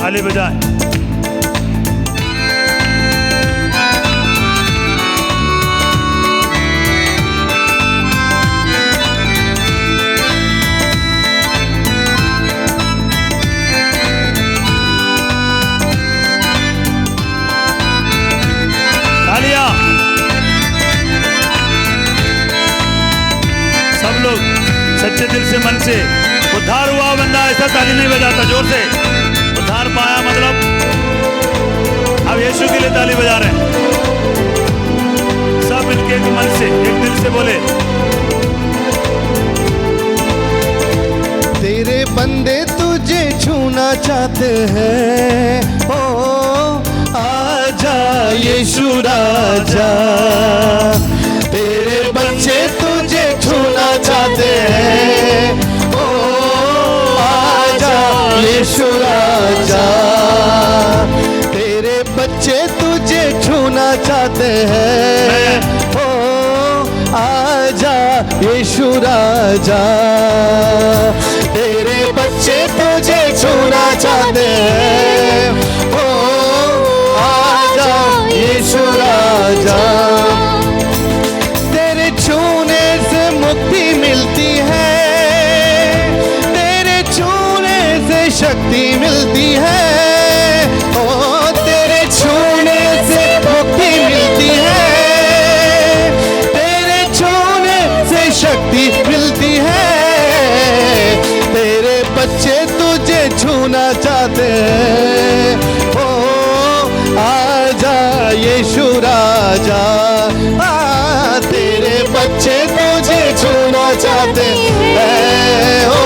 ताली बजाएं। तालियां सब लोग सच्चे दिल से, मन से। उद्धार हुआ बंदा ऐसा ताली नहीं बजाता जोर से। उद्धार पाया मतलब अब यीशु के लिए ताली बजा रहे हैं। सब मिलके एक मन से, एक दिल से बोले। तेरे बंदे तुझे छूना चाहते हैं, ओ आजा यीशु राजा। तेरे बच्चे तुझे छूना चाहते हैं, ओ आजा यीशु राजा। तेरे बच्चे तुझे छूना चाहते हैं, ओ आजा यीशु राजा। तेरे बच्चे तुझे छूना चाहते हैं, ओ आजा यीशु राजा। तेरे छूने से मुक्ति मिलती है, तेरे छूने से शक्ति मिलती है, ओ तेरे छूने से मुक्ति मिलती है, तेरे छूने से शक्ति मिलती है। तेरे बच्चे तुझे छूना चाहते हैं, ओ आजा यीशु राजा। तेरे बच्चे तुझे छूना चाहते हैं, ओ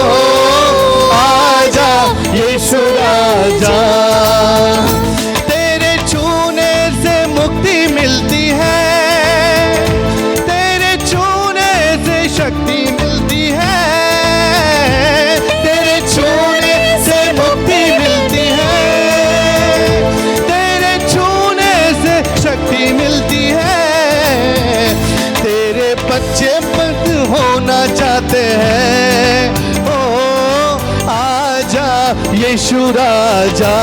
आजा यीशु राजा। तेरे छूने से मुक्ति मिलती है, तेरे छूने से शक्ति मिलती है, तेरे छूने से मुक्ति मिलती है, तेरे छूने से शक्ति मिलती है। तेरे बच्चे बंद होना चाहते हैं, ओ आजा यीशु राजा।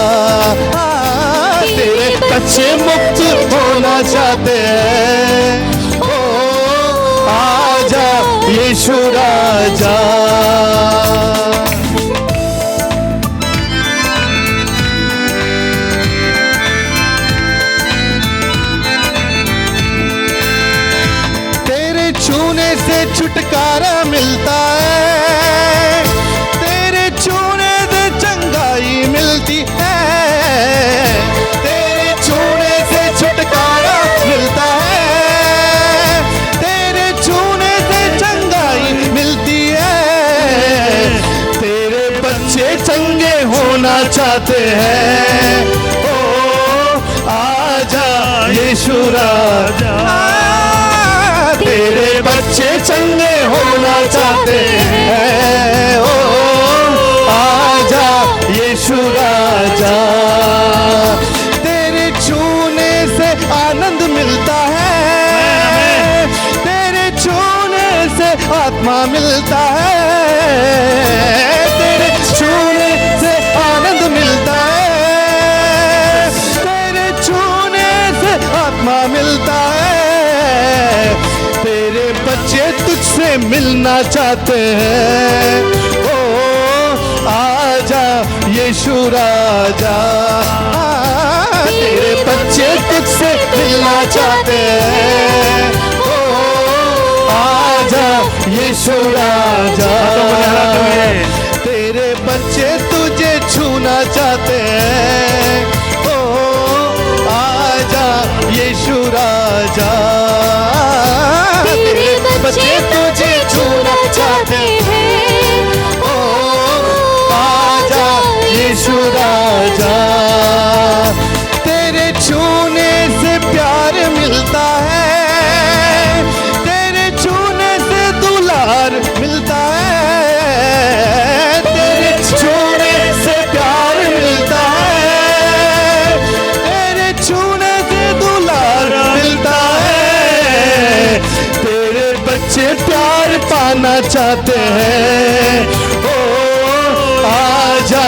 तेरे बच्चे मुक्त होना चाहते हैं, ओ आजा यीशु राजा। तेरे छूने से छुटकारा मिलता है, तेरे छूने से चंगाई मिलती है, तेरे छूने से छुटकारा मिलता है, तेरे छूने से चंगाई मिलती है। तेरे बच्चे चंगे होना चाहते हैं, ओ आजा यीशु राजा। तेरे बच्चे चंगे होना चाहते हैं, ओ आजा यीशु राजा। तेरे छूने से आनंद मिलता है, तेरे छूने से आत्मा मिलता है, तेरे छूने से आनंद मिलता है, तेरे छूने से आत्मा मिलता है। तेरे बच्चे तुझसे मिलना चाहते हैं, ओ आजा यीशु राजा। तेरे बच्चे तुझसे मिलना चाहते हैं, ओ आजा यीशु राजा। तेरे बच्चे तुझे छूना चाहते हैं, ओ आजा यीशु राजा। तेरे बच्चे तुझे छूना चाहते हैं, ओ आजा यीशु राजा। तेरे छूने से प्यार मिलता है, तेरे छूने से दुलार मिलता है, तेरे छूने से प्यार मिलता है, तेरे छूने से दुलार मिलता है। तेरे बच्चे प्यार पाना चाहते हैं, ओ आजा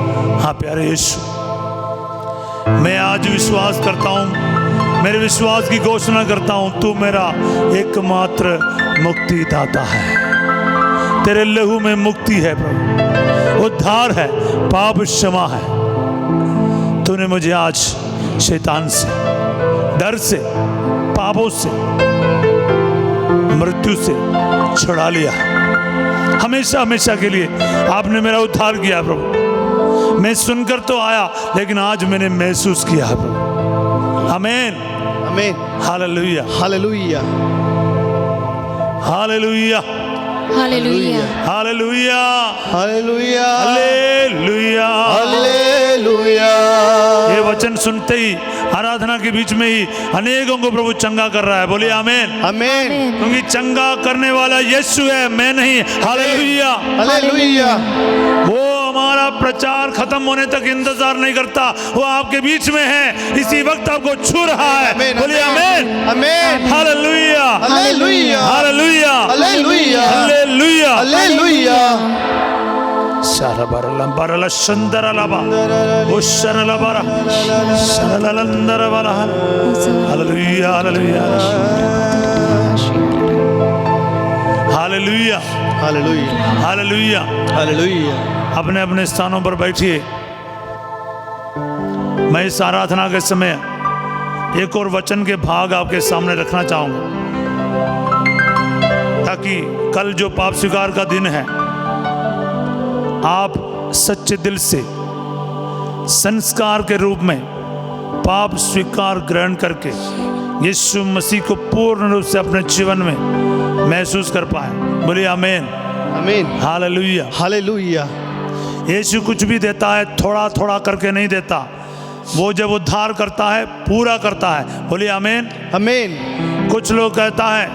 विश्वास करता हूँ, मेरे विश्वास की घोषणा करता हूँ, तू मेरा एकमात्र मुक्तिदाता है। तेरे लहू में मुक्ति है प्रभु, उद्धार है, पाप क्षमा है। तूने मुझे आज शैतान से, डर से, पापों से, मृत्यु से छुड़ा लिया। हमेशा हमेशा के लिए आपने मेरा उद्धार किया प्रभु। मैं सुनकर तो आया, लेकिन आज मैंने महसूस किया है प्रभु। आमीन आमीन। Hallelujah hallelujah hallelujah hallelujah hallelujah hallelujah hallelujah. Hallelujah. ये वचन सुनते ही आराधना के बीच में ही अनेकों को प्रभु चंगा कर रहा है। बोलिए आमीन। आमीन। क्योंकि चंगा करने वाला यीशु है, मैं नहीं। Hallelujah hallelujah. वो हमारा प्रचार खत्म होने तक इंतजार नहीं करता, वो आपके बीच में है, इसी वक्त आपको छू रहा है। बोलिए आमीन आमीन। Hallelujah hallelujah. Hallelujah hallelujah. Hallelujah hallelujah. शरबरला बरला शंदरला बा उशरला बरा शरलंदर बरा। Hallelujah hallelujah hallelujah hallelujah. Hallelujah. Hallelujah. अपने अपने स्थानों पर बैठिए। मैं इस आराधना के समय एक और वचन के भाग आपके सामने रखना चाहूंगा, ताकि कल जो पाप स्वीकार का दिन है, आप सच्चे दिल से संस्कार के रूप में पाप स्वीकार ग्रहण करके यीशु मसीह को पूर्ण रूप से अपने जीवन में महसूस कर पाए। बोलिए आमीन आमीन। हालेलुया। हालेलुया। यीशु कुछ भी देता है थोड़ा थोड़ा करके नहीं देता, वो जब उद्धार करता है पूरा करता है। बोलिए आमीन आमीन। कुछ लोग कहता है,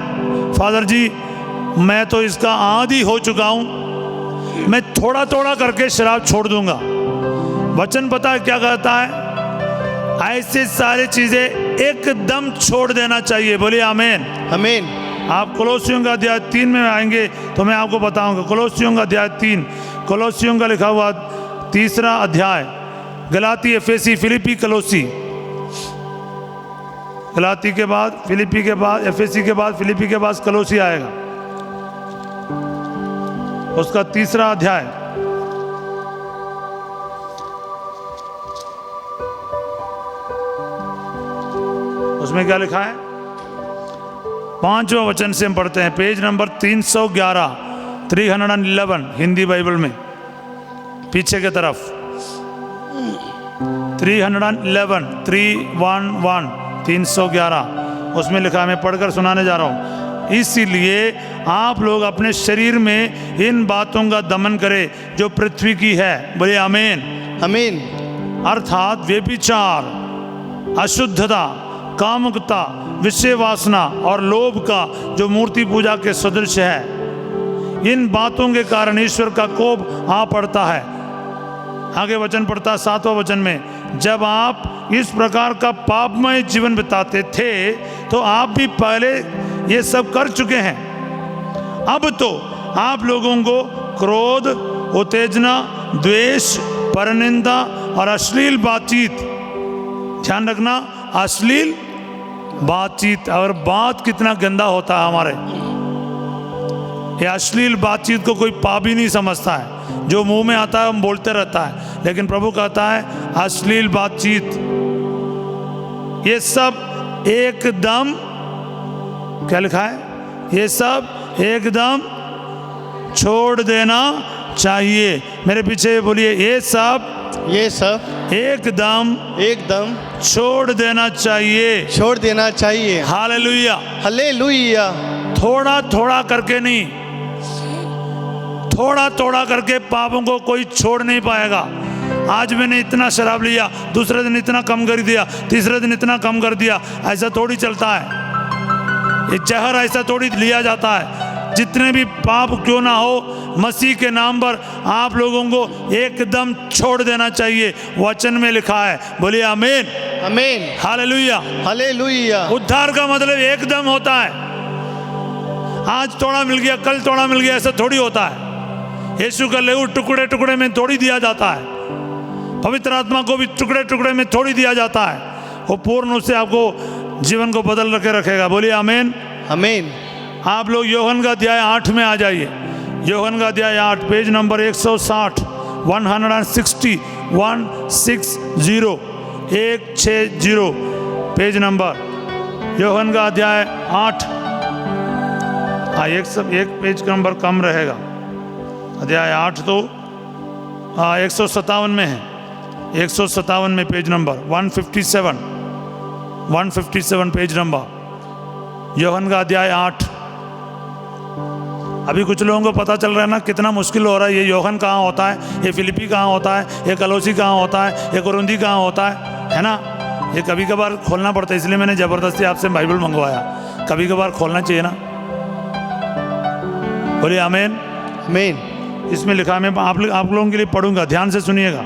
फादर जी मैं तो इसका आदी हो चुका हूं, मैं थोड़ा थोड़ा करके शराब छोड़ दूंगा। वचन पता है क्या कहता है? ऐसे सारी चीजें एकदम छोड़ देना चाहिए। बोलिए आमीन आमीन। आप कोलोसियों का अध्याय 3 में आएंगे तो मैं आपको बताऊंगा। कोलोसियों का अध्याय 3, कोलोसियों का लिखा हुआ 3रा अध्याय, गलाती, एफेसी, फिलिपी, कोलोसी। गलाती के बाद फिलिपी के बाद एफेसी के बाद फिलिपी के बाद कोलोसी आएगा, उसका 3रा अध्याय। उसमें क्या लिखा है? 5वां वचन से हम पढ़ते हैं, पेज नंबर 311, 311 हिंदी बाइबल में, पीछे की तरफ 311 311 उसमें लिखा है। मैं पढ़कर सुनाने जा रहा हूं। इसीलिए आप लोग अपने शरीर में इन बातों का दमन करें जो पृथ्वी की है। बोलिए आमीन आमीन। अर्थात व्यभिचार, अशुद्धता, कामुकता, विषय वासना और लोभ का जो मूर्ति पूजा के सदृश है, इन बातों के कारण ईश्वर का कोप आ पड़ता है। आगे वचन पढ़ता है 7वां वचन में, जब आप इस प्रकार का पापमय जीवन बिताते थे तो आप भी पहले ये सब कर चुके हैं। अब तो आप लोगों को क्रोध, उत्तेजना, द्वेष, परनिंदा और अश्लील बातचीत, ध्यान रखना अश्लील बातचीत, और बात कितना गंदा होता है हमारे। ये अश्लील बातचीत को कोई पाप ही नहीं समझता है, जो मुंह में आता है हम बोलते रहता है, लेकिन प्रभु कहता है अश्लील बातचीत, ये सब एकदम, क्या लिखा है? ये सब एकदम छोड़ देना चाहिए। मेरे पीछे बोलिए, ये सब एकदम छोड़ देना चाहिए। छोड़ देना चाहिए। Hallelujah hallelujah. थोड़ा थोड़ा करके नहीं, थोड़ा थोड़ा करके पापों को कोई छोड़ नहीं पाएगा। आज मैंने इतना शराब लिया, दूसरे दिन इतना कम कर दिया, तीसरे दिन इतना कम कर दिया, ऐसा थोड़ी चलता है। ये जहर ऐसा थोड़ी लिया जाता है। जितने भी पाप क्यों ना हो, मसीह के नाम पर आप लोगों को एकदम छोड़ देना चाहिए। वचन में लिखा है। बोलिए आमीन आमीन। Hallelujah hallelujah. उद्धार का मतलब एकदम होता है। आज थोड़ा मिल गया, कल थोड़ा मिल गया, ऐसा थोड़ी होता है। यीशु का लहू टुकड़े टुकड़े में थोड़ी दिया जाता है, पवित्र आत्मा को भी टुकड़े टुकड़े में थोड़ी दिया जाता है। वो पूर्ण रूप से आपको जीवन को बदल के रखेगा। बोलिए आमीन। आमीन। आप लोग यूहन्ना का अध्याय 8 में आ जाइए। यूहन्ना का अध्याय 8 पेज नंबर 160 160 160 पेज नंबर। यूहन्ना का अध्याय 8। हाँ, एक पेज का नंबर कम रहेगा। अध्याय 8 तो 157 में है। 157 में पेज नंबर 157 पेज नंबर। यूहन्ना का अध्याय 8। अभी कुछ लोगों को पता चल रहा है ना कितना मुश्किल हो रहा है। ये यूहन्ना कहाँ होता है, ये फिलिपी कहाँ होता है, ये कलोसी कहाँ होता है, ये कुरिन्थी कहाँ होता है ना। ये कभी कभार खोलना पड़ता है, इसलिए मैंने ज़बरदस्ती आपसे बाइबल मंगवाया। कभी कभार खोलना चाहिए ना। बोलिए आमीन। आमीन। इसमें लिखा है, मैं आप लोगों के लिए पढ़ूंगा, ध्यान से सुनिएगा।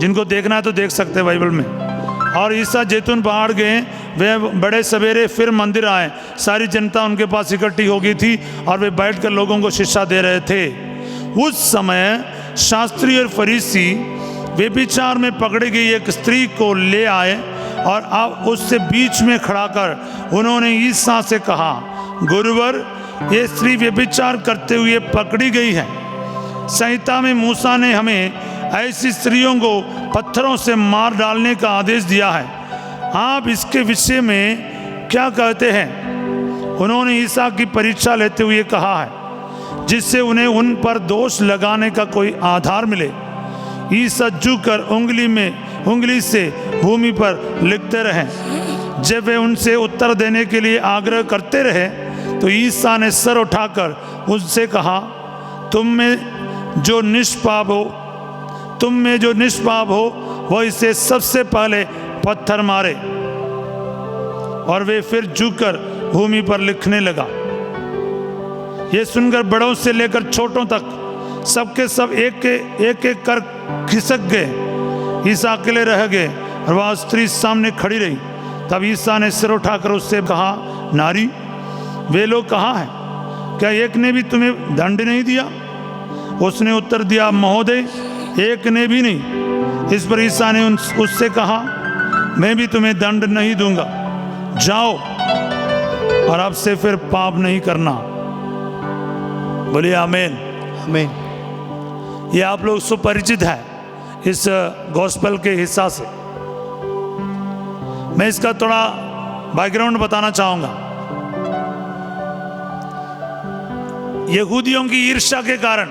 जिनको देखना है तो देख सकते हैं बाइबल में। और ईसा जैतून पहाड़ गए, वे बड़े सवेरे फिर मंदिर आए। सारी जनता उनके पास इकट्ठी हो गई थी और वे बैठकर लोगों को शिक्षा दे रहे थे। उस समय शास्त्री और फरीसी व्यभिचार में पकड़ी गई एक स्त्री को ले आए और अब उससे बीच में खड़ा कर उन्होंने ईसा से कहा, गुरुवर, ये स्त्री व्यभिचार करते हुए पकड़ी गई है। संहिता में मूसा ने हमें ऐसी स्त्रियों को पत्थरों से मार डालने का आदेश दिया है। आप इसके विषय में क्या कहते हैं? उन्होंने ईसा की परीक्षा लेते हुए कहा है, जिससे उन्हें उन पर दोष लगाने का कोई आधार मिले। ईसा झुककर उंगली से भूमि पर लिखते रहे। जब वे उनसे उत्तर देने के लिए आग्रह करते रहे तो ईसा ने सर उठाकर उनसे कहा, तुम में जो निष्पाप हो वह इसे सबसे पहले पत्थर मारे। और वे फिर झुककर भूमि पर लिखने लगा। ये सुनकर बड़ों से लेकर छोटों तक सबके सब एक एक कर खिसक गए। ईसा अकेले रह गए और वह स्त्री सामने खड़ी रही। तब ईसा ने सिर उठाकर उससे कहा, नारी, वे लोग कहाँ हैं? क्या एक ने भी तुम्हें दंड नहीं दिया? उसने उत्तर दिया, महोदय, एक ने भी नहीं। इस पर ईसा ने उससे कहा, मैं भी तुम्हें दंड नहीं दूंगा। जाओ और अब से फिर पाप नहीं करना। बोलिए आमीन। आमीन। ये आप लोग सुपरिचित है इस गॉस्पेल के हिस्सा से। मैं इसका थोड़ा बैकग्राउंड बताना चाहूंगा। यहूदियों की ईर्ष्या के कारण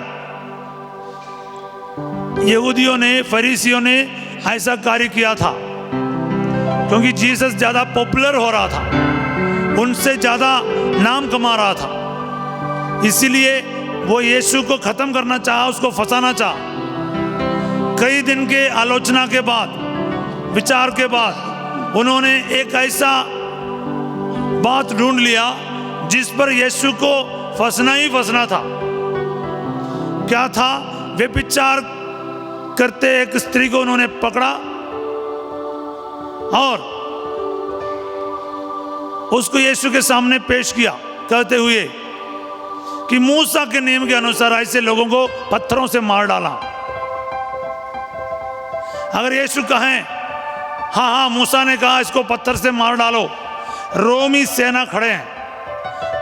फरीसियों ने ऐसा कार्य किया था, क्योंकि जीसस ज्यादा पॉपुलर हो रहा था, उनसे ज्यादा नाम कमा रहा था। इसीलिए वो यीशु को खत्म करना चाहा, उसको फंसाना चाहा। कई दिन के आलोचना के बाद, विचार के बाद उन्होंने एक ऐसा बात ढूंढ लिया जिस पर यीशु को फंसना ही फंसना था। क्या था? व्यभिचार करते एक स्त्री को उन्होंने पकड़ा और उसको यीशु के सामने पेश किया, कहते हुए कि मूसा के नियम के अनुसार ऐसे लोगों को पत्थरों से मार डाला। अगर यीशु कहें, हाँ, मूसा ने कहा इसको पत्थर से मार डालो, रोमी सेना खड़े हैं,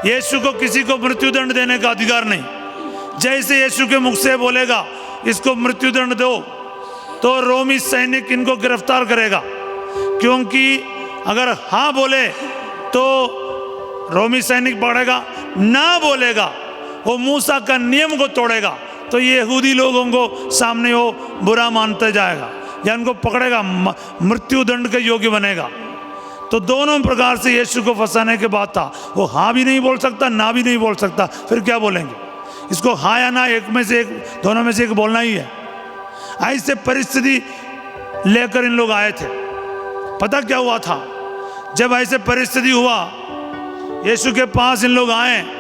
यीशु को किसी को मृत्युदंड देने का अधिकार नहीं। जैसे यीशु के मुख से बोलेगा इसको मृत्युदंड दो, तो रोमी सैनिक इनको गिरफ्तार करेगा। क्योंकि अगर हाँ बोले तो रोमी सैनिक पकड़ेगा, ना बोलेगा वो मूसा का नियम को तोड़ेगा, तो ये यहूदी लोगों को सामने वो बुरा मानता जाएगा या उनको पकड़ेगा, मृत्युदंड के योग्य बनेगा। तो दोनों प्रकार से यीशु को फंसाने के बाद था। वो हाँ भी नहीं बोल सकता, ना भी नहीं बोल सकता, फिर क्या बोलेंगे? इसको हाँ या ना, एक में से एक, दोनों में से एक बोलना ही है। ऐसे परिस्थिति लेकर इन लोग आए थे। पता क्या हुआ था? जब ऐसे परिस्थिति हुआ, यीशु के पास इन लोग आए।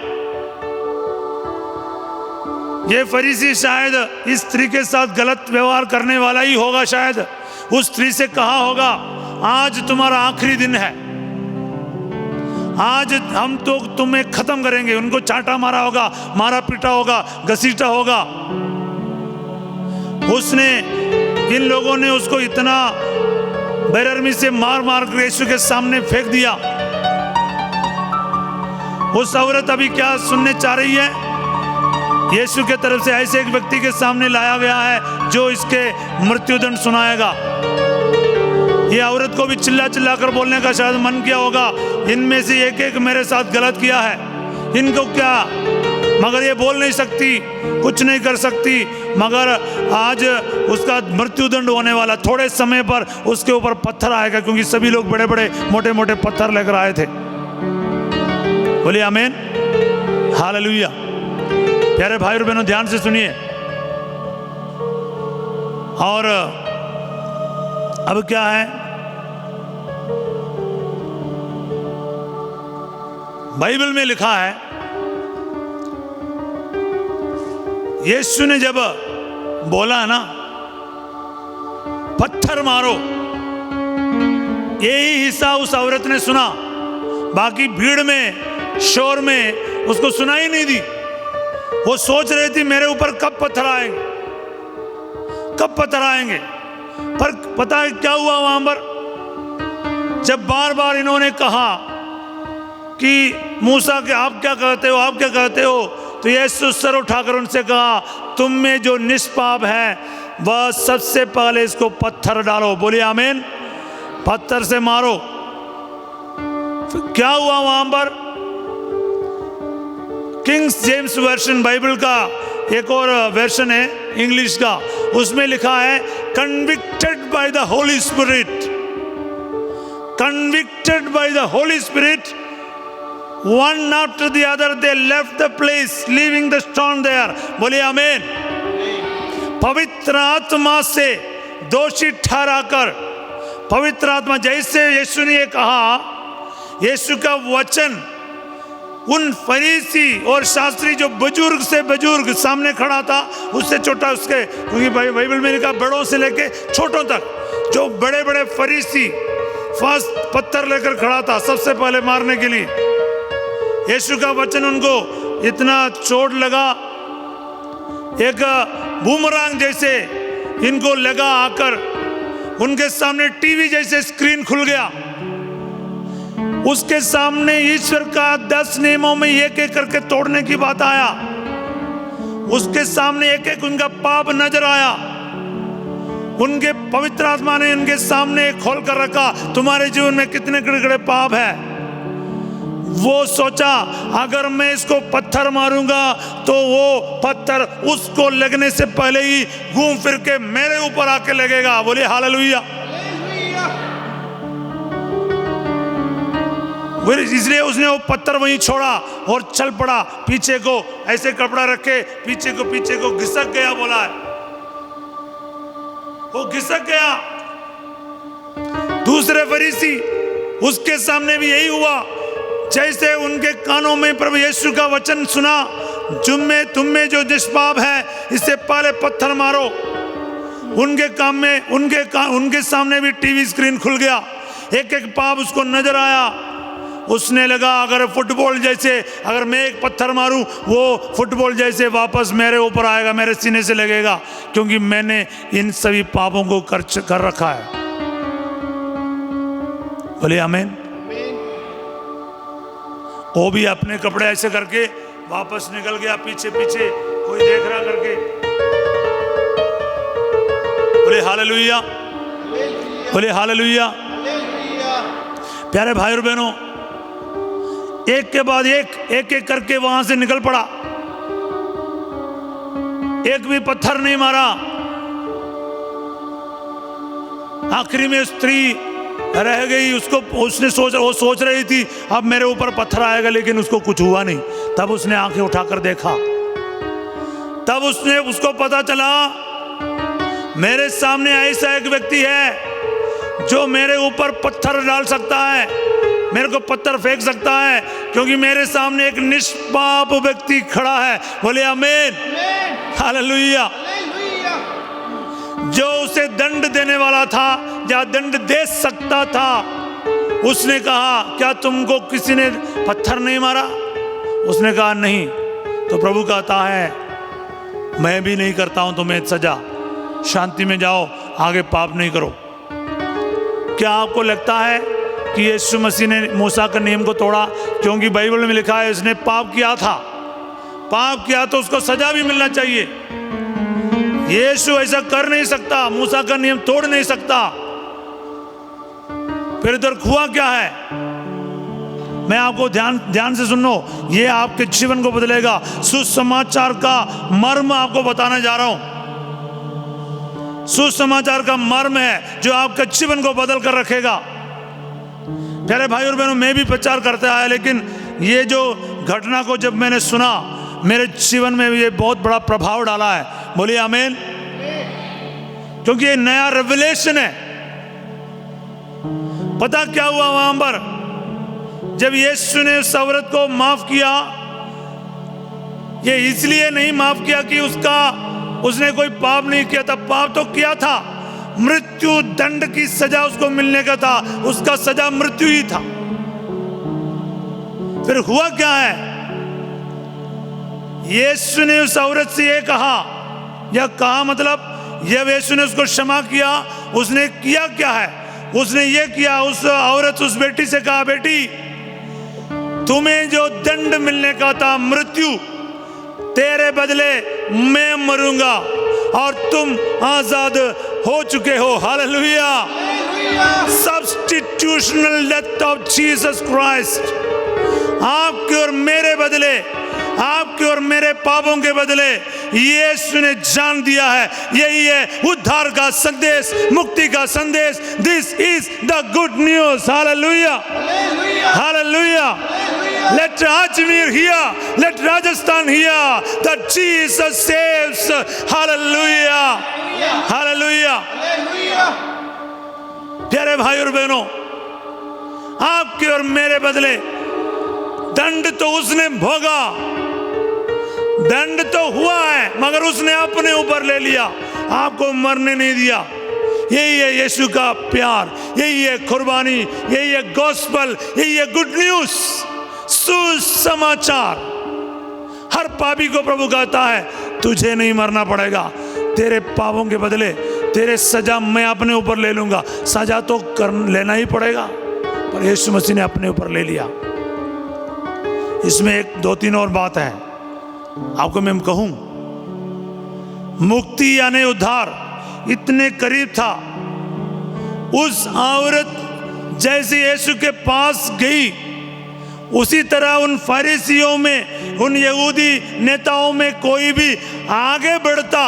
ये फरीसी शायद इस स्त्री के साथ गलत व्यवहार करने वाला ही होगा। शायद उस स्त्री से कहा होगा, आज तुम्हारा आखिरी दिन है, आज हम तो तुम्हें खत्म करेंगे। उनको चाटा मारा होगा, मारा पीटा होगा, घसीटा होगा। उसने, इन लोगों ने उसको इतना बेरहमी से मार मार कर यीशु के सामने फेंक दिया। उस औरत अभी क्या सुनने चाह रही है? यीशु के तरफ से ऐसे एक व्यक्ति के सामने लाया गया है जो इसके मृत्युदंड सुनाएगा। ये औरत को भी चिल्ला चिल्ला कर बोलने का शायद मन किया होगा, इनमें से एक एक मेरे साथ गलत किया है, इनको क्या, मगर ये बोल नहीं सकती, कुछ नहीं कर सकती। मगर आज उसका मृत्युदंड होने वाला, थोड़े समय पर उसके ऊपर पत्थर आएगा, क्योंकि सभी लोग बड़े बड़े मोटे मोटे पत्थर लेकर आए थे। बोलिए आमीन, हालेलुया। प्यारे भाई और बहनों, ध्यान से सुनिए। और अब क्या है, बाइबल में लिखा है, यीशु ने जब बोला ना पत्थर मारो, यही हिस्सा उस औरत ने सुना, बाकी भीड़ में शोर में उसको सुनाई नहीं दी। वो सोच रही थी मेरे ऊपर कब पत्थर आएंगे, कब पत्थर आएंगे। पर पता है क्या हुआ वहां पर? जब बार बार इन्होंने कहा कि मूसा के आप क्या कहते हो, आप क्या कहते हो, तो यीशु सर उठाकर उनसे कहा, तुम में जो निष्पाप है वह सबसे पहले इसको पत्थर डालो। बोलिए आमीन, पत्थर से मारो। क्या हुआ वहां पर? किंग्स जेम्स वर्जन बाइबल का एक और वर्जन है इंग्लिश का, उसमें लिखा है convicted by the Holi spirit, convicted by the Holi spirit, one after the other they left the place, leaving the stone there. बोलिए आमीन। पवित्र आत्मा से दोषी ठहराकर, पवित्र आत्मा, जैसे यीशु ने ये कहा, यीशु का वचन उन फरीसी और शास्त्री जो बुजुर्ग से बुजुर्ग सामने खड़ा था, उससे छोटा उसके, क्योंकि बाइबल में लिखा बड़ों से लेके छोटों तक, जो बड़े बड़े फरीसी फर्स्ट पत्थर लेकर खड़ा था सबसे पहले मारने के लिए। यीशु का वचन उनको इतना चोट लगा, एक बूमरांग जैसे इनको लगा आकर, उनके सामने टीवी जैसे स्क्रीन खुल गया। उसके सामने ईश्वर का 10 नियमों में एक एक करके तोड़ने की बात आया। उसके सामने एक एक उनका पाप नजर आया। उनके पवित्र आत्मा ने उनके सामने खोल कर रखा, तुम्हारे जीवन में कितने गड़गड़े पाप है। वो सोचा अगर मैं इसको पत्थर मारूंगा तो वो पत्थर उसको लगने से पहले ही घूम फिर के मेरे ऊपर आके लगेगा। बोलिए हालेलुया। इसलिए उसने वो पत्थर वहीं छोड़ा और चल पड़ा, पीछे को ऐसे कपड़ा रखे, पीछे को घिसक गया। बोला है वो घिसक गया। दूसरे फरीसी, उसके सामने भी यही हुआ। जैसे उनके कानों में प्रभु यीशु का वचन सुना, तुम में जो निष्पाप है इससे पहले पत्थर मारो, उनके काम में उनके सामने भी टीवी स्क्रीन खुल गया। एक एक पाप उसको नजर आया। उसने लगा अगर फुटबॉल जैसे, अगर मैं एक पत्थर मारूं वो फुटबॉल जैसे वापस मेरे ऊपर आएगा, मेरे सीने से लगेगा, क्योंकि मैंने इन सभी पापों को कर रखा है। बोलिए आमीन। वो भी अपने कपड़े ऐसे करके वापस निकल गया, पीछे पीछे कोई देख रहा करके। बोले हालेलुया, बोले हालेलुया। प्यारे भाई और बहनों, एक के बाद एक करके वहां से निकल पड़ा। एक भी पत्थर नहीं मारा। आखिरी में स्त्री रह गई। वो सोच रही थी अब मेरे ऊपर पत्थर आएगा, लेकिन उसको कुछ हुआ नहीं। तब उसने आंखें उठाकर देखा, तब उसको पता चला मेरे सामने ऐसा एक व्यक्ति है जो मेरे ऊपर पत्थर डाल सकता है, मेरे को पत्थर फेंक सकता है, क्योंकि मेरे सामने एक निष्पाप व्यक्ति खड़ा है। बोले आमीन, हालेलुया। जो उसे दंड देने वाला था या दंड दे सकता था, उसने कहा क्या तुमको किसी ने पत्थर नहीं मारा? उसने कहा नहीं। तो प्रभु कहता है मैं भी नहीं करता हूं तुम्हें सजा, शांति में जाओ, आगे पाप नहीं करो। क्या आपको लगता है कि यीशु मसीह ने मूसा के नियम को तोड़ा? क्योंकि बाइबल में लिखा है उसने पाप किया था, पाप किया तो उसको सजा भी मिलना चाहिए। यीशु ऐसा कर नहीं सकता, मूसा का नियम तोड़ नहीं सकता। फिर इधर हुआ क्या है? मैं आपको ध्यान से सुनो, ये आपके जीवन को बदलेगा। सुसमाचार का मर्म आपको बताने जा रहा हूं। सुसमाचार का मर्म है जो आपके जीवन को बदल कर रखेगा। प्यारे भाई और बहनों, मैं भी प्रचार करता आया, लेकिन ये जो घटना को जब मैंने सुना, मेरे जीवन में ये बहुत बड़ा प्रभाव डाला है। बोलिए आमीन। क्योंकि ये नया रेवलेशन है। पता क्या हुआ वहां पर? जब यीशु ने उस औरत को माफ किया, ये इसलिए नहीं माफ किया कि उसने कोई पाप नहीं किया था। पाप तो किया था, मृत्यु दंड की सजा उसको मिलने का था, उसका सजा मृत्यु ही था। फिर हुआ क्या है? यीशु ने उस औरत से ये कहा, या कहा मतलब जब यीशु ने उसको क्षमा किया, उसने किया क्या है? उसने ये किया, उस औरत उस बेटी से कहा, बेटी तुम्हें जो दंड मिलने का था मृत्यु, तेरे बदले मैं मरूंगा और तुम आजाद हो चुके हो। Hallelujah. Substitutional death of Jesus Christ. आपके और मेरे बदले, आपके और मेरे पापों के बदले यीशु ने जान दिया है। यही है उद्धार का संदेश, मुक्ति का संदेश। This is the good news. Hallelujah, hallelujah. Let Ajmer hear, let Rajasthan hear that Jesus saves. Hallelujah, hallelujah. प्यारे भाई और बहनों, आपके और मेरे बदले दंड तो उसने भोगा, दंड तो हुआ है, मगर उसने अपने ऊपर ले लिया, आपको मरने नहीं दिया। यही है यीशु का प्यार, यही है कुर्बानी, यही है गॉस्पेल, यही है गुड न्यूज, सुसमाचार। हर पापी को प्रभु कहता है, तुझे नहीं मरना पड़ेगा, तेरे पापों के बदले तेरे सजा मैं अपने ऊपर ले लूंगा। सजा तो लेना ही पड़ेगा, पर यीशु मसीह ने अपने ऊपर ले लिया। इसमें एक दो तीन और बात है आपको मैं कहूं। मुक्ति यानी उद्धार इतने करीब था। उस औरत जैसे यीशु के पास गई, उसी तरह उन फरीसियों में, उन यहूदी नेताओं में कोई भी आगे बढ़ता,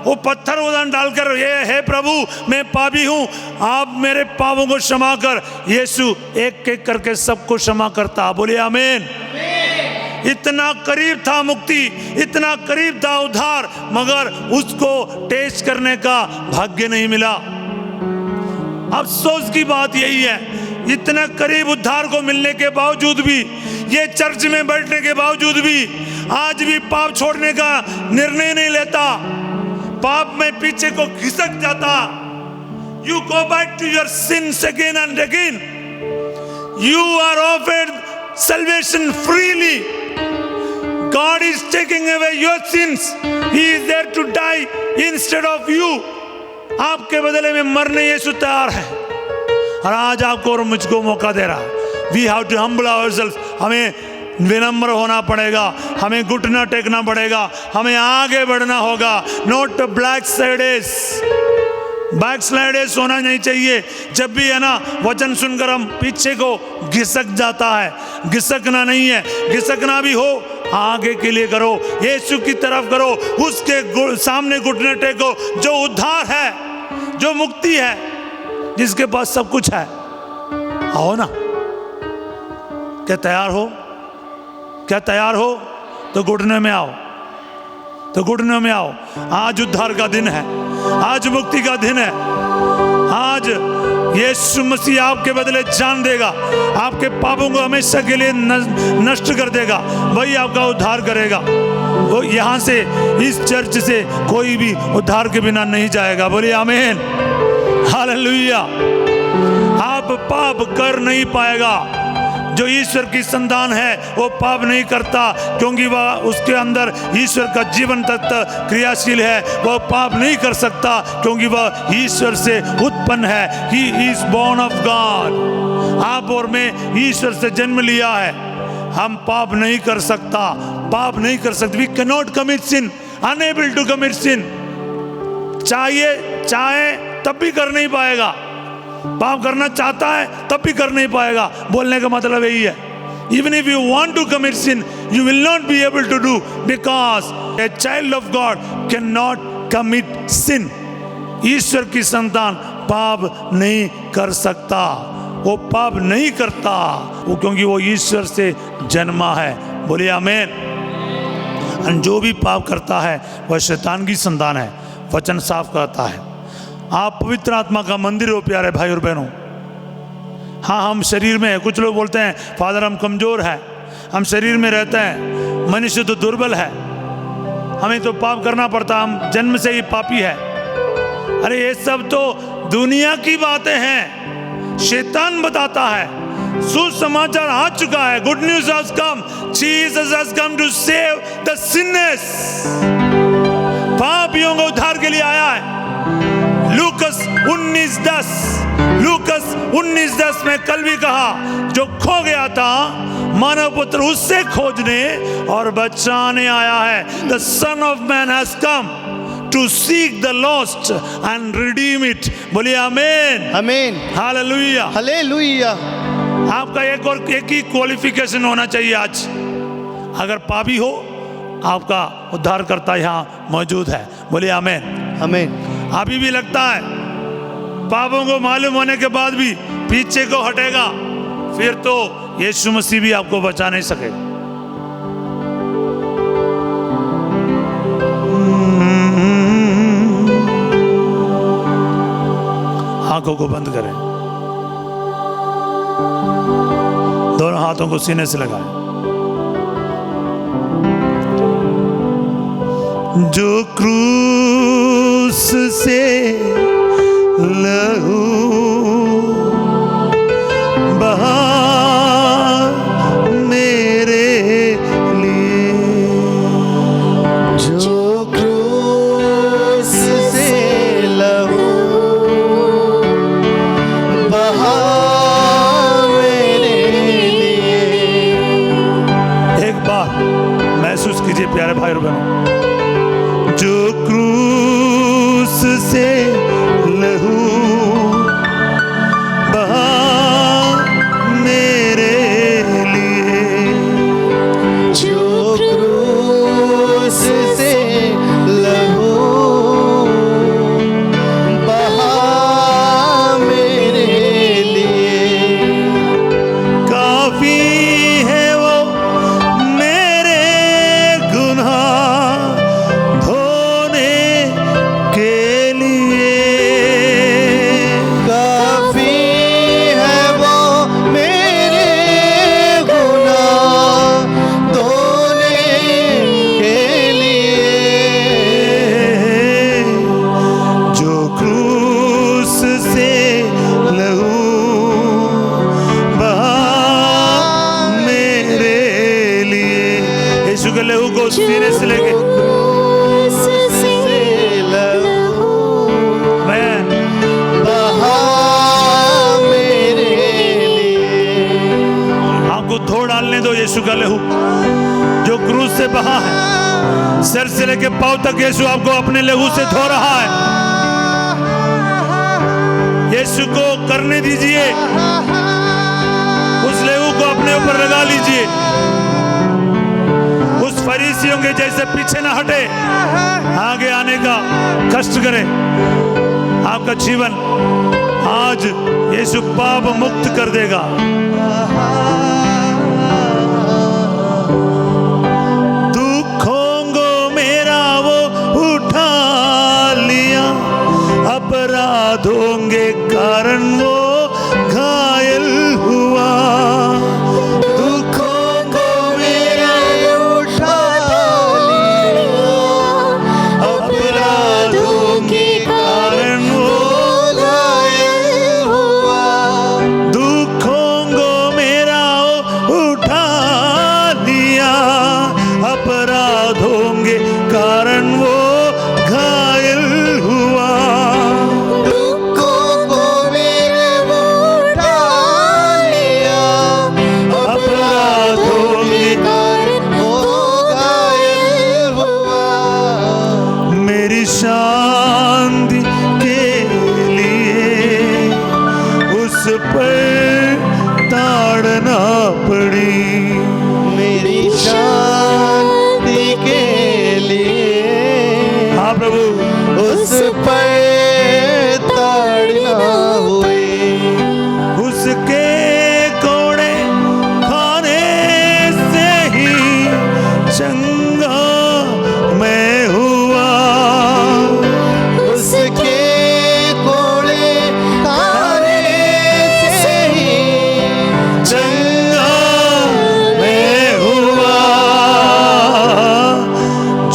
वो पत्थर उदान डालकर, ये है प्रभु मैं पापी हूं, आप मेरे पापों को क्षमा कर। यीशु एक एक करके सबको क्षमा करता। बोलिए आमीन। इतना करीब था मुक्ति, इतना करीब था उद्धार, मगर उसको टेस्ट करने का भाग्य नहीं मिला। अफसोस की बात यही है, इतना करीब उद्धार को मिलने के बावजूद भी, ये चर्च में बैठने के बावजूद भी, आज भी पाप छोड़ने का निर्णय नहीं लेता, पाप में पीछे को खिसक जाता। You go back to your sins again and again. You are offered salvation freely. God is taking away your sins. He is there to die instead of you. आपके बदले में मरने यीशु तैयार है, और आज आपको और मुझको मौका दे रहा है। We have to humble ourselves. हमें विनम्र होना पड़ेगा, हमें घुटना टेकना पड़ेगा, हमें आगे बढ़ना होगा। नोट ब्लैक साइडेस, बैक स्लाइडेस होना नहीं चाहिए। जब भी है ना वचन सुनकर हम पीछे को घिसक जाता है, घिसकना नहीं है। घिसकना भी हो आगे के लिए करो, यीशु की तरफ करो, उसके सामने घुटने टेको। जो उद्धार है, जो मुक्ति है, जिसके पास सब कुछ है, आओ ना। क्या तैयार हो? क्या तैयार हो? तो घुटने में आओ, तो घुटने में आओ। आज उद्धार का दिन है, आज मुक्ति का दिन है। आज यीशु मसीह आपके बदले जान देगा, आपके पापों को हमेशा के लिए नष्ट कर देगा। वही आपका उद्धार करेगा। वो यहाँ से, इस चर्च से कोई भी उद्धार के बिना नहीं जाएगा। बोलिए आमीन, हालेलुया। आप पाप कर नहीं पाएगा जो ईश्वर की संतान है वो पाप नहीं करता, क्योंकि वह उसके अंदर ईश्वर का जीवन तत्व क्रियाशील है। वह पाप नहीं कर सकता क्योंकि वह ईश्वर से उत्पन्न है। He is born of God. आप और मैं ईश्वर से जन्म लिया है। हम पाप नहीं कर सकता, पाप नहीं कर सकते। We can not commit sin, unable to commit sin. चाहे तब भी कर नहीं पाएगा। पाप करना चाहता है तब भी कर नहीं पाएगा। बोलने का मतलब यही है। Even if you want to commit sin, you will not be able to do, because a child of God cannot commit sin. ईश्वर की संतान पाप नहीं कर सकता, वो पाप नहीं करता, वो क्योंकि वो ईश्वर से जन्मा है। बोलिए आमीन। और जो भी पाप करता है वह शैतान की संतान है। वचन साफ कहता है। आप पवित्र आत्मा का मंदिर हो प्यारे भाई और बहनों। हाँ, हम शरीर में है। कुछ लोग बोलते हैं फादर हम कमज़ोर हैं, हम शरीर में रहते हैं, मनुष्य तो दुर्बल है, हमें तो पाप करना पड़ता, हम जन्म से ही पापी है। अरे ये सब तो दुनिया की बातें हैं, शैतान बताता है। सुसमाचार आ चुका है। Good news has come. Jesus has come to save the sinners. पापियों को उद्धार के लिए आया है। लूकस 19:10, लूकस 19:10 में कल भी कहा, जो खो गया था मानव पुत्र उससे खोजने और बचाने आया है। The son of man has come to seek the lost and redeem it. बोलिए आमीन। आमीन। हालेलुया। हालेलुया। आपका एक ही क्वालिफिकेशन होना चाहिए आज। अगर पापी हो, आपका उद्धारकर्ता यहाँ मौजूद है। बोलिए आमीन। आमीन। अभी भी लगता है पापों को मालूम होने के बाद भी पीछे को हटेगा, फिर तो यीशु मसीह भी आपको बचा नहीं सकेगा। आंखों को बंद करें, दोनों हाथों को सीने से लगाएं। जो क्रूस से लहू बहा मेरे लिए, जो क्रूस से लहू बहा मेरे लिए। एक बार महसूस कीजिए प्यारे भाई और बहनों, जो क्रूस से लहू बहा मेरे लिए, जो क्रूस से लहू बहा मेरे लिए। काफी है वो मेरे गुनाह धोने के लिए। काफी है वो मेरे गुनाह धोने के लिए। जो क्रूस से लहू बहा मेरे लिए। यीशु के लहू को सीने से लेके मैं बहा मेरे लिए। आपको धो डालने दो यीशु का लहू जो क्रूस से बहा है। सिर से लेके पांव तक यीशु आपको अपने लहू से धो रहा है। यीशु को करने दीजिए, उस लहू को अपने ऊपर लगा लीजिए। उस फरीसियों के जैसे पीछे ना हटे, आगे आने का कष्ट करे। आपका जीवन आज यीशु पाप मुक्त कर देगा। दुखों को मेरा वो उठा लिया, अपराधों के कारण वो घायल हुआ। दुखों को मेरा उठा लिया, अपराधों के कारण वो घायल हुआ। दुखों को मेरा पर ताड़ना पड़ी। मेरी शांति के लिए हाँ प्रभु, उस पर ताड़ना हुई। उसके कोड़े खाने से ही चंगा मैं हुआ। उसके कोड़े खाने से ही चंगा मैं हुआ।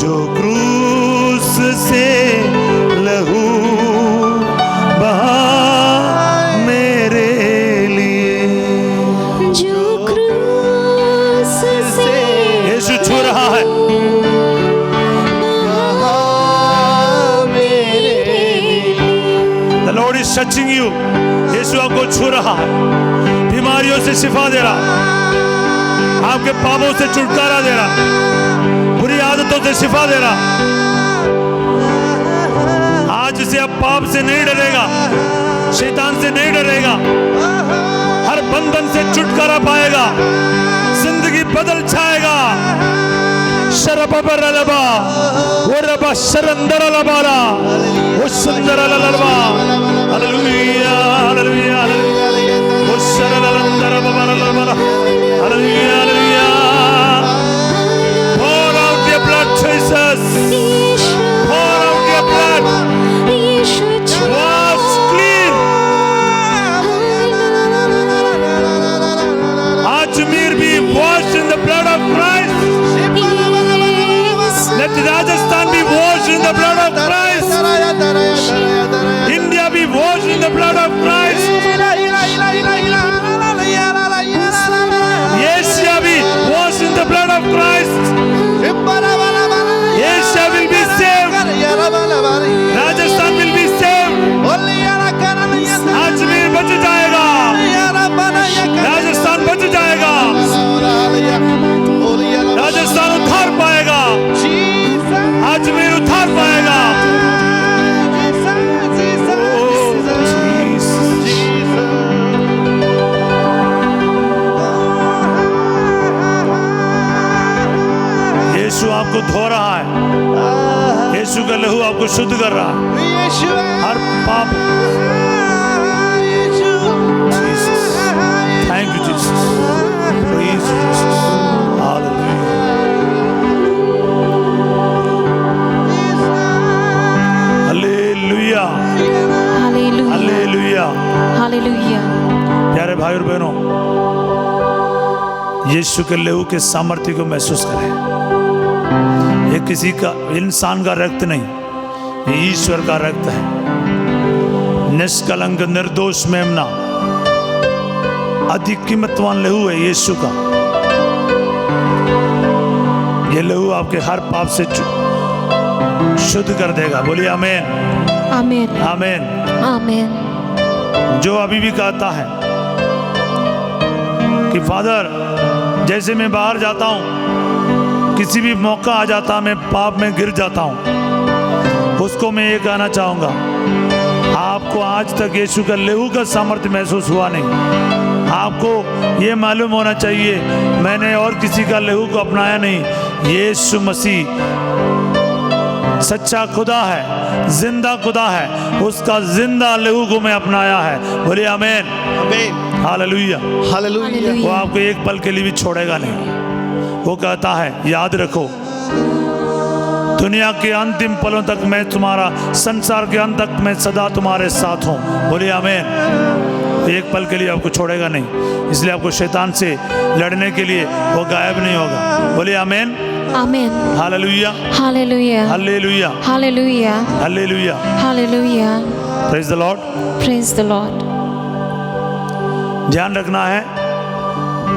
जो क्रूस से लहू बहा मेरे लिए। जो क्रूस से यीशु छू रहा है। बहा मेरे लिए। The Lord is touching you. यीशु आपको छू रहा है, बीमारियों से शिफा दे रहा, आपके पापों से छुटकारा दे रहा, बुरी आदतों से शिफा दे रहा। आज से अब पाप से नहीं डरेगा, शैतान से नहीं डरेगा, हर बंधन से छुटकारा पाएगा, जिंदगी बदल जाएगा। शरबबरलबा वरबा शरंदरलबारा वो सुंदरललबा। Hallelujah hallelujah hallelujah. वो शरललंदरबबरलबा। Hallelujah hallelujah. Pour out your blood, Jesus. Pour out your blood. Wash clean. Ajmer be washed in the blood of Christ. Let Rajasthan be washed in the blood of Christ. India be washed in the blood of Christ. Asia be washed in the blood of Christ. Asia will be saved. Rajasthan will be saved. Ajmer बच जाएगा, राजस्थान बच जाएगा, राजस्थान उद्धार पाएगा, अजमेर उद्धार पाएगा। यीशु आपको धो रहा है, यीशु का लहू आपको शुद्ध कर रहा है, हर पाप। Thank you Jesus, praise Jesus, hallelujah. Hallelujah hallelujah hallelujah. प्यारे भाई और बहनों, यीशु के लहू के सामर्थ्य को महसूस करें। ये किसी का, इंसान का रक्त नहीं, ये ईश्वर का रक्त है। निष्कलंक निर्दोष मेमना, अति कीमतवान लहू है यीशु का। ये लहू आपके हर पाप से शुद्ध कर देगा। बोलिए आमीन आमीन आमीन। आमीन। जो अभी भी कहता है कि फादर, जैसे मैं बाहर जाता हूँ, किसी भी मौका आ जाता मैं पाप में गिर जाता हूँ, उसको मैं ये कहना चाहूँगा, आपको आज तक यीशु का लहू का सामर्थ्य महसूस हुआ नहीं। आपको ये मालूम होना चाहिए, मैंने और किसी का लहू को अपनाया नहीं। यीशु मसीह सच्चा खुदा है, जिंदा खुदा है, उसका जिंदा लहू को मैं अपनाया है। बोलिए आमीन हालेलुया हालेलुया। वो आपको एक पल के लिए भी छोड़ेगा नहीं। वो कहता है, याद रखो, दुनिया के अंतिम पलों तक मैं तुम्हारा, संसार के अंत तक मैं सदा तुम्हारे साथ हूँ। बोलिए आमीन। एक पल के लिए आपको छोड़ेगा नहीं, इसलिए आपको शैतान से लड़ने के लिए वो गायब नहीं होगा। बोलिए आमीन आमीन। Hallelujah hallelujah hallelujah hallelujah hallelujah. Hallelujah. Praise the Lord. Praise the Lord. ध्यान रखना है,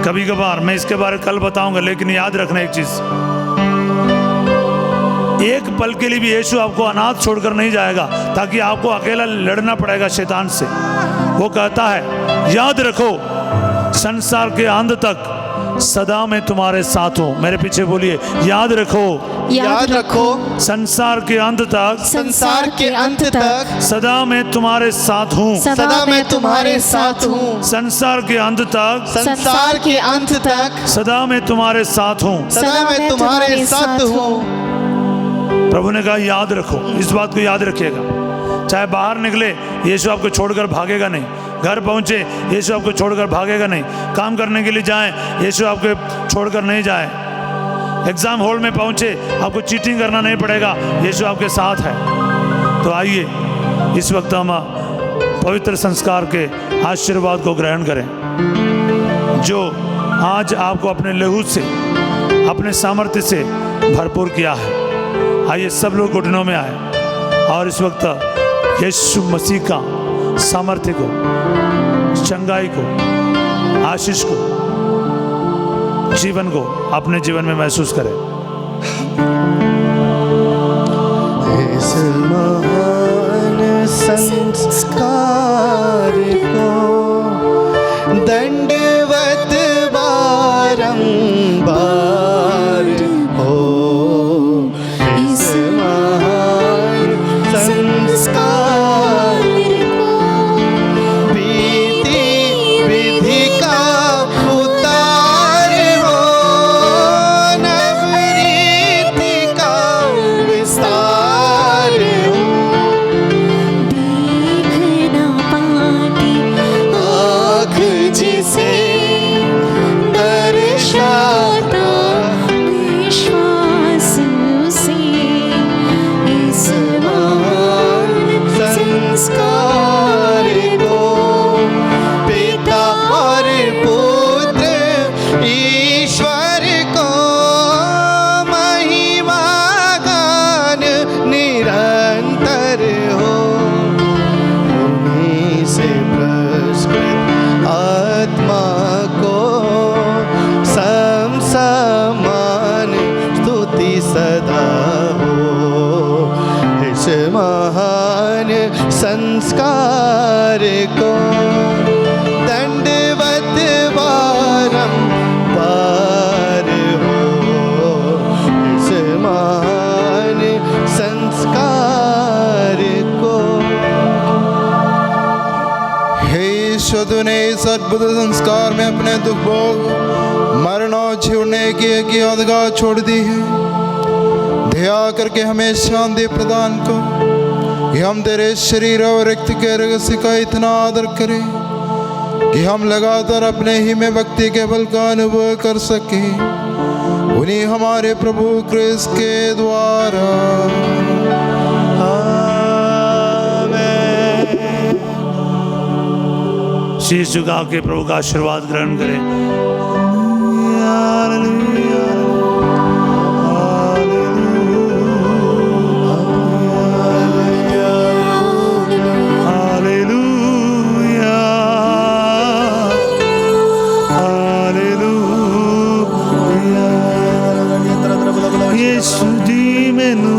कभी कभार मैं इसके बारे में कल बताऊंगा, लेकिन याद रखना एक चीज, एक पल के लिए भी यीशु आपको अनाथ छोड़कर नहीं जाएगा, ताकि आपको अकेला लड़ना पड़ेगा शैतान से। वो कहता है, याद रखो, संसार के अंत तक सदा मैं तुम्हारे साथ हूँ। मेरे पीछे बोलिए, याद रखो याद रखो संसार के अंत तक संसार के अंत तक सदा मैं तुम्हारे साथ हूँ। सदा मैं तुम्हारे साथ हूँ। संसार के अंत तक संसार के अंत तक सदा मैं तुम्हारे साथ हूँ। सदा मैं तुम्हारे साथ हूँ। प्रभु ने कहा याद रखो, इस बात को याद रखिएगा। चाहे बाहर निकले, यीशु आपको छोड़कर भागेगा नहीं। घर पहुंचे, यीशु आपको छोड़कर भागेगा नहीं। काम करने के लिए जाएं, यीशु आपको छोड़कर नहीं जाए। एग्जाम हॉल में पहुंचे, आपको चीटिंग करना नहीं पड़ेगा, यीशु आपके साथ है। तो आइए इस वक्त हम पवित्र संस्कार के आशीर्वाद को ग्रहण करें, जो आज आपको अपने लहू से, अपने सामर्थ्य से भरपूर किया है। आइए सब लोग घुटनों में आए और इस वक्त यीशु मसीह का सामर्थ्य को, चंगाई को, आशीष को, जीवन को अपने जीवन में महसूस करें। इस महान संस्कार को दंडवत बारंबार हो। इस महान संस्कार बीती विधि का उतार हो, नवरीति का विस्तार हो। देख ना पाती आँख जिसे दर्शाता विश्वास उसे इस महान संस्कार को पिता और पुत्र ईश्वर को महिमा गान निरंतर हो। उन्हीं से पुरस्कृत आत्मा को समान स्तुति सदा हो। इस महान संस्कार को दंडवत बारंबार हो। इस महान संस्कार को। हे ईश्वर, तूने इस अद्भुत संस्कार में अपने दुख भोग, मरण और जीवने की एक ही यादगार छोड़ दी है। दया करके हमें शांति प्रदान कर कि हम तेरे शरीर और रक्त के रहस्य का इतना आदर करें कि हम लगातार अपने ही में भक्ति के बल का अनुभव कर सके, उन्हीं हमारे प्रभु क्रिस्त के द्वारा। शीश झुका के प्रभु का आशीर्वाद ग्रहण करें। Hallelujah, hallelujah. यीशु जी मैनू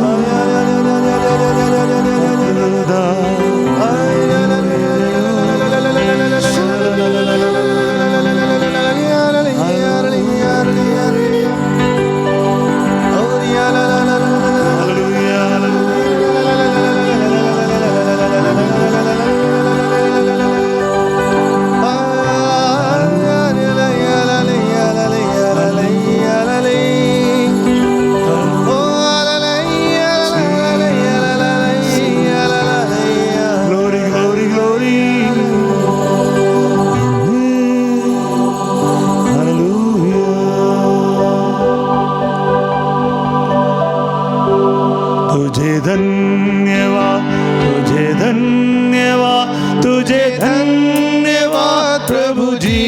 तुझे धन्यवाद, तुझे धन्यवाद, तुझे धन्यवाद प्रभु जी।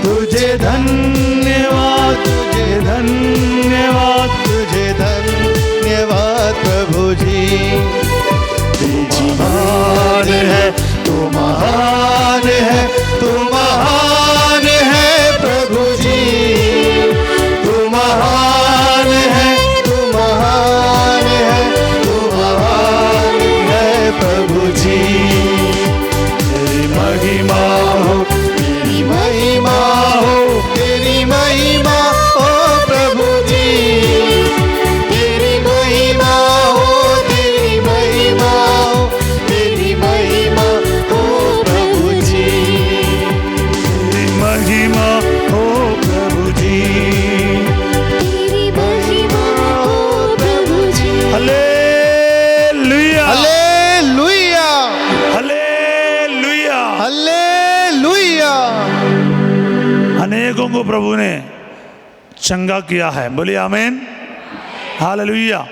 तुझे धन्यवाद, तुझे धन्यवाद, तुझे धन्यवाद प्रभु जी। तू महान है, तू महान है, तू महान है प्रभु जी। तू महान है, तू महान है, तू महान है प्रभु जी। तेरी महिमा हो, तेरी महिमा हो, तेरी को प्रभु ने चंगा किया है। बोलिए आमीन, हालेलुया।